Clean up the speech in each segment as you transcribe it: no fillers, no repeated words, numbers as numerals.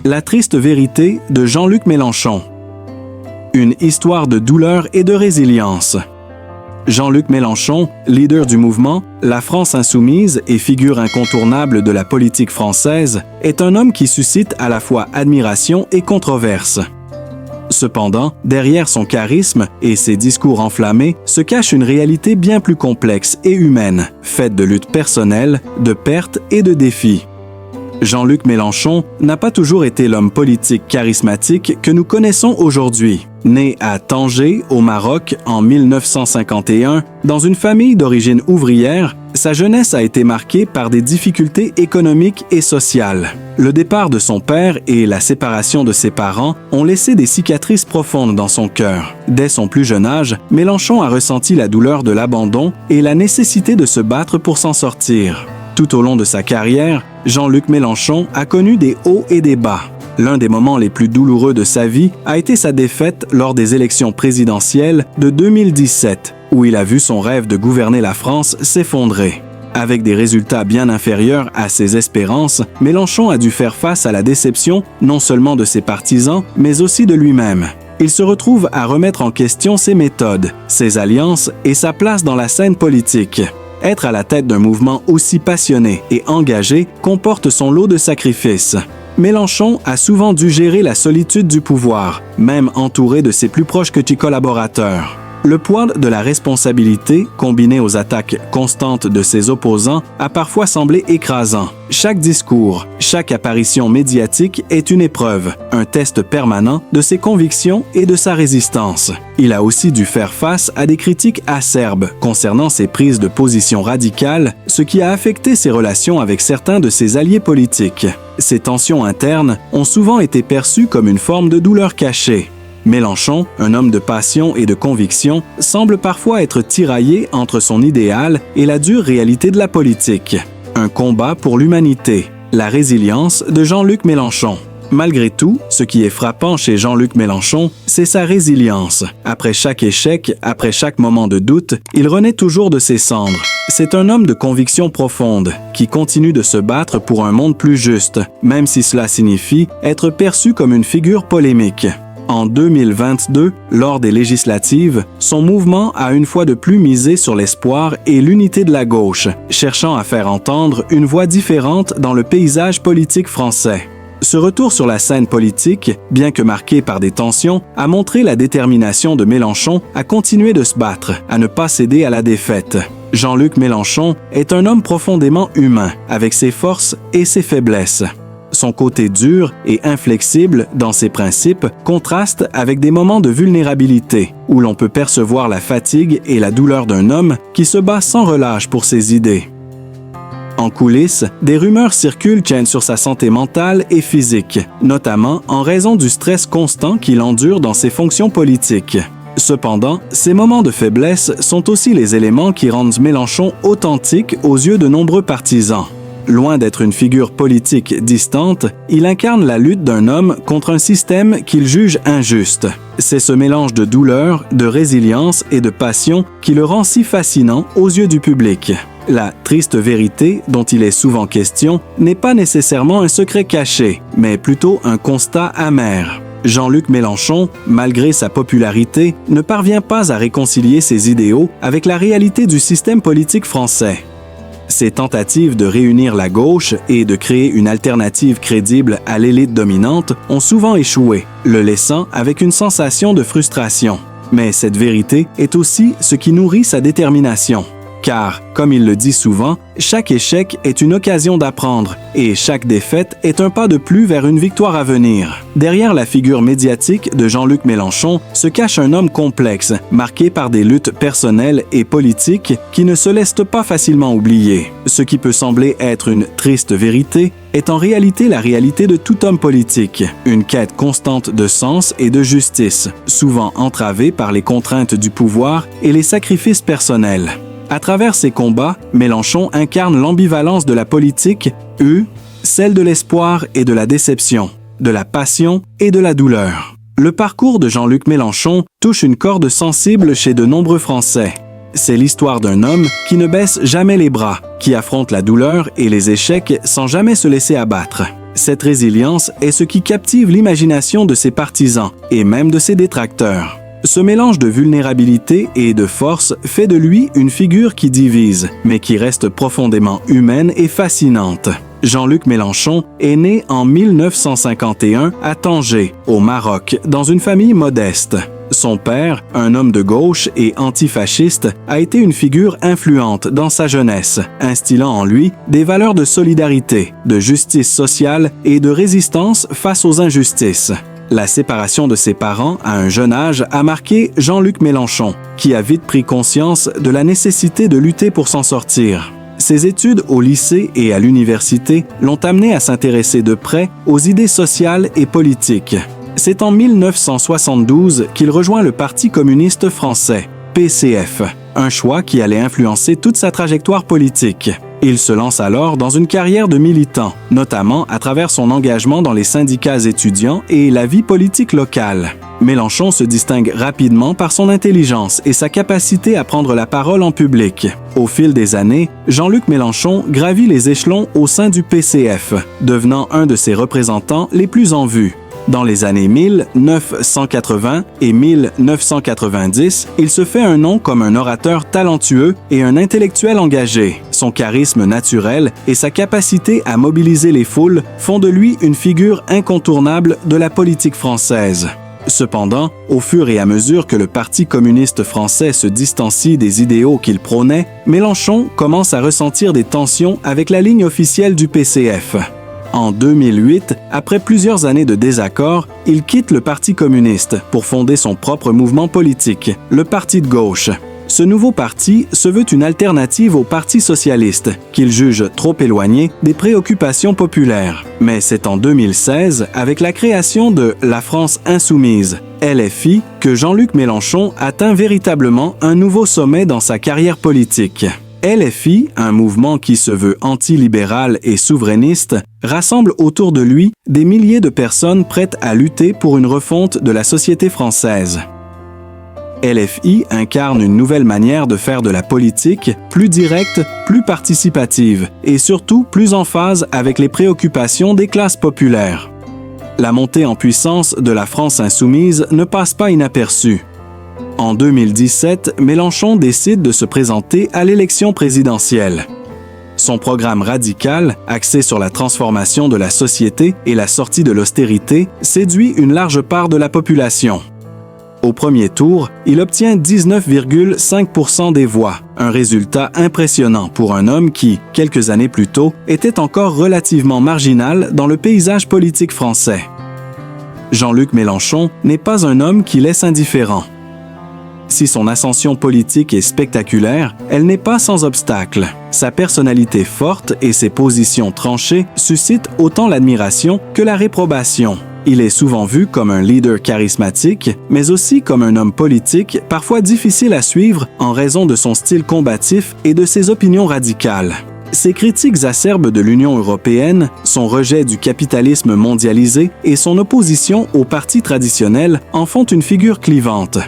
La triste vérité de Jean-Luc Mélenchon. Une histoire de douleur et de résilience. Jean-Luc Mélenchon, leader du mouvement La France insoumise et figure incontournable de la politique française, est un homme qui suscite à la fois admiration et controverse. Cependant, derrière son charisme et ses discours enflammés se cache une réalité bien plus complexe et humaine, faite de luttes personnelles, de pertes et de défis. Jean-Luc Mélenchon n'a pas toujours été l'homme politique charismatique que nous connaissons aujourd'hui. Né à Tanger, au Maroc, en 1951, dans une famille d'origine ouvrière, sa jeunesse a été marquée par des difficultés économiques et sociales. Le départ de son père et la séparation de ses parents ont laissé des cicatrices profondes dans son cœur. Dès son plus jeune âge, Mélenchon a ressenti la douleur de l'abandon et la nécessité de se battre pour s'en sortir. Tout au long de sa carrière, Jean-Luc Mélenchon a connu des hauts et des bas. L'un des moments les plus douloureux de sa vie a été sa défaite lors des élections présidentielles de 2017, où il a vu son rêve de gouverner la France s'effondrer. Avec des résultats bien inférieurs à ses espérances, Mélenchon a dû faire face à la déception non seulement de ses partisans, mais aussi de lui-même. Il se retrouve à remettre en question ses méthodes, ses alliances et sa place dans la scène politique. Être à la tête d'un mouvement aussi passionné et engagé comporte son lot de sacrifices. Mélenchon a souvent dû gérer la solitude du pouvoir, même entouré de ses plus proches petits collaborateurs. Le poids de la responsabilité, combiné aux attaques constantes de ses opposants, a parfois semblé écrasant. Chaque discours, chaque apparition médiatique est une épreuve, un test permanent de ses convictions et de sa résistance. Il a aussi dû faire face à des critiques acerbes concernant ses prises de position radicales, ce qui a affecté ses relations avec certains de ses alliés politiques. Ces tensions internes ont souvent été perçues comme une forme de douleur cachée. Mélenchon, un homme de passion et de conviction, semble parfois être tiraillé entre son idéal et la dure réalité de la politique. Un combat pour l'humanité, la résilience de Jean-Luc Mélenchon. Malgré tout, ce qui est frappant chez Jean-Luc Mélenchon, c'est sa résilience. Après chaque échec, après chaque moment de doute, il renaît toujours de ses cendres. C'est un homme de conviction profonde, qui continue de se battre pour un monde plus juste, même si cela signifie être perçu comme une figure polémique. En 2022, lors des législatives, son mouvement a une fois de plus misé sur l'espoir et l'unité de la gauche, cherchant à faire entendre une voix différente dans le paysage politique français. Ce retour sur la scène politique, bien que marqué par des tensions, a montré la détermination de Mélenchon à continuer de se battre, à ne pas céder à la défaite. Jean-Luc Mélenchon est un homme profondément humain, avec ses forces et ses faiblesses. Son côté dur et inflexible dans ses principes contraste avec des moments de vulnérabilité, où l'on peut percevoir la fatigue et la douleur d'un homme qui se bat sans relâche pour ses idées. En coulisses, des rumeurs circulent sur sa santé mentale et physique, notamment en raison du stress constant qu'il endure dans ses fonctions politiques. Cependant, ces moments de faiblesse sont aussi les éléments qui rendent Mélenchon authentique aux yeux de nombreux partisans. Loin d'être une figure politique distante, il incarne la lutte d'un homme contre un système qu'il juge injuste. C'est ce mélange de douleur, de résilience et de passion qui le rend si fascinant aux yeux du public. La triste vérité dont il est souvent question n'est pas nécessairement un secret caché, mais plutôt un constat amer. Jean-Luc Mélenchon, malgré sa popularité, ne parvient pas à réconcilier ses idéaux avec la réalité du système politique français. Ses tentatives de réunir la gauche et de créer une alternative crédible à l'élite dominante ont souvent échoué, le laissant avec une sensation de frustration. Mais cette vérité est aussi ce qui nourrit sa détermination. Car, comme il le dit souvent, chaque échec est une occasion d'apprendre et chaque défaite est un pas de plus vers une victoire à venir. Derrière la figure médiatique de Jean-Luc Mélenchon se cache un homme complexe, marqué par des luttes personnelles et politiques qui ne se laissent pas facilement oublier. Ce qui peut sembler être une triste vérité est en réalité la réalité de tout homme politique, une quête constante de sens et de justice, souvent entravée par les contraintes du pouvoir et les sacrifices personnels. À travers ces combats, Mélenchon incarne l'ambivalence de la politique, celle de l'espoir et de la déception, de la passion et de la douleur. Le parcours de Jean-Luc Mélenchon touche une corde sensible chez de nombreux Français. C'est l'histoire d'un homme qui ne baisse jamais les bras, qui affronte la douleur et les échecs sans jamais se laisser abattre. Cette résilience est ce qui captive l'imagination de ses partisans et même de ses détracteurs. Ce mélange de vulnérabilité et de force fait de lui une figure qui divise, mais qui reste profondément humaine et fascinante. Jean-Luc Mélenchon est né en 1951 à Tanger, au Maroc, dans une famille modeste. Son père, un homme de gauche et antifasciste, a été une figure influente dans sa jeunesse, instillant en lui des valeurs de solidarité, de justice sociale et de résistance face aux injustices. La séparation de ses parents à un jeune âge a marqué Jean-Luc Mélenchon, qui a vite pris conscience de la nécessité de lutter pour s'en sortir. Ses études au lycée et à l'université l'ont amené à s'intéresser de près aux idées sociales et politiques. C'est en 1972 qu'il rejoint le Parti communiste français, PCF, un choix qui allait influencer toute sa trajectoire politique. Il se lance alors dans une carrière de militant, notamment à travers son engagement dans les syndicats étudiants et la vie politique locale. Mélenchon se distingue rapidement par son intelligence et sa capacité à prendre la parole en public. Au fil des années, Jean-Luc Mélenchon gravit les échelons au sein du PCF, devenant un de ses représentants les plus en vue. Dans les années 1980 et 1990, il se fait un nom comme un orateur talentueux et un intellectuel engagé. Son charisme naturel et sa capacité à mobiliser les foules font de lui une figure incontournable de la politique française. Cependant, au fur et à mesure que le Parti communiste français se distancie des idéaux qu'il prônait, Mélenchon commence à ressentir des tensions avec la ligne officielle du PCF. En 2008, après plusieurs années de désaccord, il quitte le Parti communiste pour fonder son propre mouvement politique, le Parti de gauche. Ce nouveau parti se veut une alternative au Parti socialiste, qu'il juge trop éloigné des préoccupations populaires. Mais c'est en 2016, avec la création de La France insoumise, LFI, que Jean-Luc Mélenchon atteint véritablement un nouveau sommet dans sa carrière politique. LFI, un mouvement qui se veut antilibéral et souverainiste, rassemble autour de lui des milliers de personnes prêtes à lutter pour une refonte de la société française. LFI incarne une nouvelle manière de faire de la politique, plus directe, plus participative et surtout plus en phase avec les préoccupations des classes populaires. La montée en puissance de la France insoumise ne passe pas inaperçue. En 2017, Mélenchon décide de se présenter à l'élection présidentielle. Son programme radical, axé sur la transformation de la société et la sortie de l'austérité, séduit une large part de la population. Au premier tour, il obtient 19,5% des voix, un résultat impressionnant pour un homme qui, quelques années plus tôt, était encore relativement marginal dans le paysage politique français. Jean-Luc Mélenchon n'est pas un homme qui laisse indifférent. Si son ascension politique est spectaculaire, elle n'est pas sans obstacle. Sa personnalité forte et ses positions tranchées suscitent autant l'admiration que la réprobation. Il est souvent vu comme un leader charismatique, mais aussi comme un homme politique parfois difficile à suivre en raison de son style combatif et de ses opinions radicales. Ses critiques acerbes de l'Union européenne, son rejet du capitalisme mondialisé et son opposition aux partis traditionnels en font une figure clivante.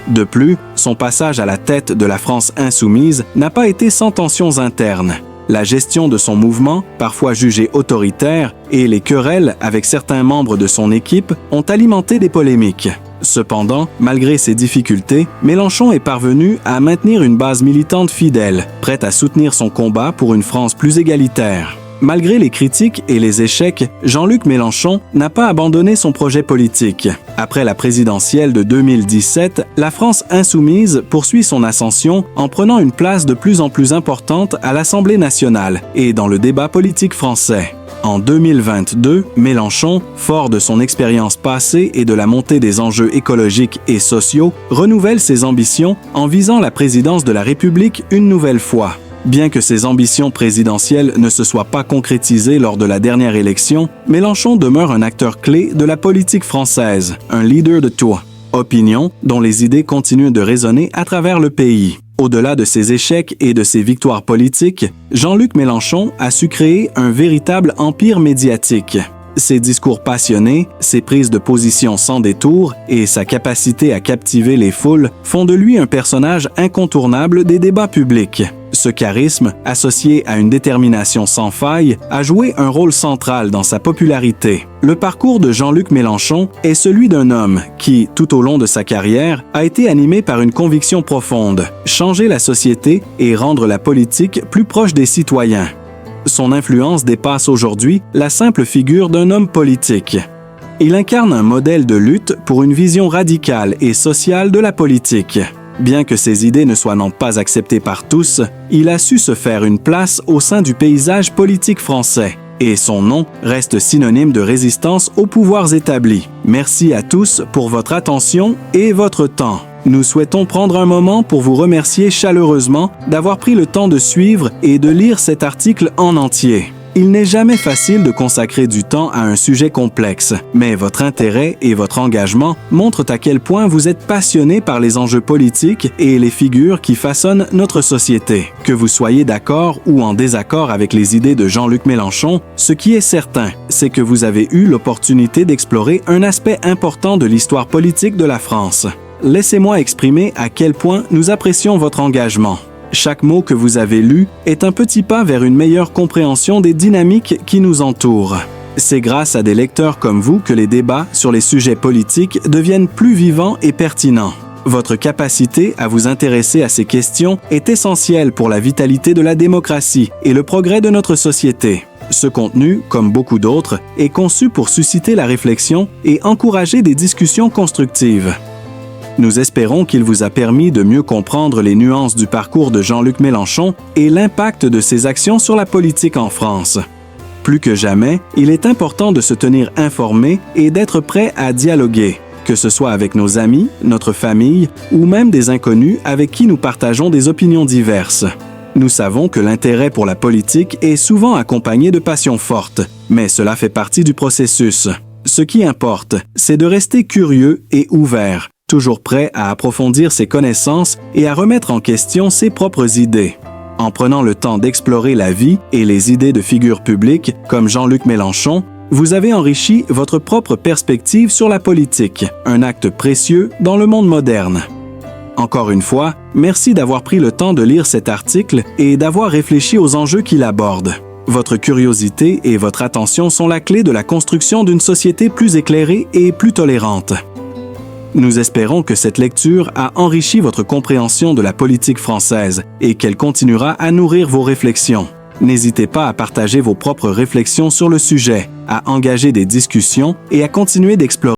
De plus, son passage à la tête de la France insoumise n'a pas été sans tensions internes. La gestion de son mouvement, parfois jugé autoritaire, et les querelles avec certains membres de son équipe ont alimenté des polémiques. Cependant, malgré ces difficultés, Mélenchon est parvenu à maintenir une base militante fidèle, prête à soutenir son combat pour une France plus égalitaire. Malgré les critiques et les échecs, Jean-Luc Mélenchon n'a pas abandonné son projet politique. Après la présidentielle de 2017, la France insoumise poursuit son ascension en prenant une place de plus en plus importante à l'Assemblée nationale et dans le débat politique français. En 2022, Mélenchon, fort de son expérience passée et de la montée des enjeux écologiques et sociaux, renouvelle ses ambitions en visant la présidence de la République une nouvelle fois. Bien que ses ambitions présidentielles ne se soient pas concrétisées lors de la dernière élection, Mélenchon demeure un acteur clé de la politique française, un leader de tout. Opinion dont les idées continuent de résonner à travers le pays. Au-delà de ses échecs et de ses victoires politiques, Jean-Luc Mélenchon a su créer un véritable empire médiatique. Ses discours passionnés, ses prises de position sans détour et sa capacité à captiver les foules font de lui un personnage incontournable des débats publics. Ce charisme, associé à une détermination sans faille, a joué un rôle central dans sa popularité. Le parcours de Jean-Luc Mélenchon est celui d'un homme qui, tout au long de sa carrière, a été animé par une conviction profonde: changer la société et rendre la politique plus proche des citoyens. Son influence dépasse aujourd'hui la simple figure d'un homme politique. Il incarne un modèle de lutte pour une vision radicale et sociale de la politique. Bien que ses idées ne soient non pas acceptées par tous, il a su se faire une place au sein du paysage politique français. Et son nom reste synonyme de résistance aux pouvoirs établis. Merci à tous pour votre attention et votre temps. Nous souhaitons prendre un moment pour vous remercier chaleureusement d'avoir pris le temps de suivre et de lire cet article en entier. Il n'est jamais facile de consacrer du temps à un sujet complexe, mais votre intérêt et votre engagement montrent à quel point vous êtes passionné par les enjeux politiques et les figures qui façonnent notre société. Que vous soyez d'accord ou en désaccord avec les idées de Jean-Luc Mélenchon, ce qui est certain, c'est que vous avez eu l'opportunité d'explorer un aspect important de l'histoire politique de la France. Laissez-moi exprimer à quel point nous apprécions votre engagement. Chaque mot que vous avez lu est un petit pas vers une meilleure compréhension des dynamiques qui nous entourent. C'est grâce à des lecteurs comme vous que les débats sur les sujets politiques deviennent plus vivants et pertinents. Votre capacité à vous intéresser à ces questions est essentielle pour la vitalité de la démocratie et le progrès de notre société. Ce contenu, comme beaucoup d'autres, est conçu pour susciter la réflexion et encourager des discussions constructives. Nous espérons qu'il vous a permis de mieux comprendre les nuances du parcours de Jean-Luc Mélenchon et l'impact de ses actions sur la politique en France. Plus que jamais, il est important de se tenir informé et d'être prêt à dialoguer, que ce soit avec nos amis, notre famille ou même des inconnus avec qui nous partageons des opinions diverses. Nous savons que l'intérêt pour la politique est souvent accompagné de passions fortes, mais cela fait partie du processus. Ce qui importe, c'est de rester curieux et ouvert, toujours prêt à approfondir ses connaissances et à remettre en question ses propres idées. En prenant le temps d'explorer la vie et les idées de figures publiques comme Jean-Luc Mélenchon, vous avez enrichi votre propre perspective sur la politique, un acte précieux dans le monde moderne. Encore une fois, merci d'avoir pris le temps de lire cet article et d'avoir réfléchi aux enjeux qu'il aborde. Votre curiosité et votre attention sont la clé de la construction d'une société plus éclairée et plus tolérante. Nous espérons que cette lecture a enrichi votre compréhension de la politique française et qu'elle continuera à nourrir vos réflexions. N'hésitez pas à partager vos propres réflexions sur le sujet, à engager des discussions et à continuer d'explorer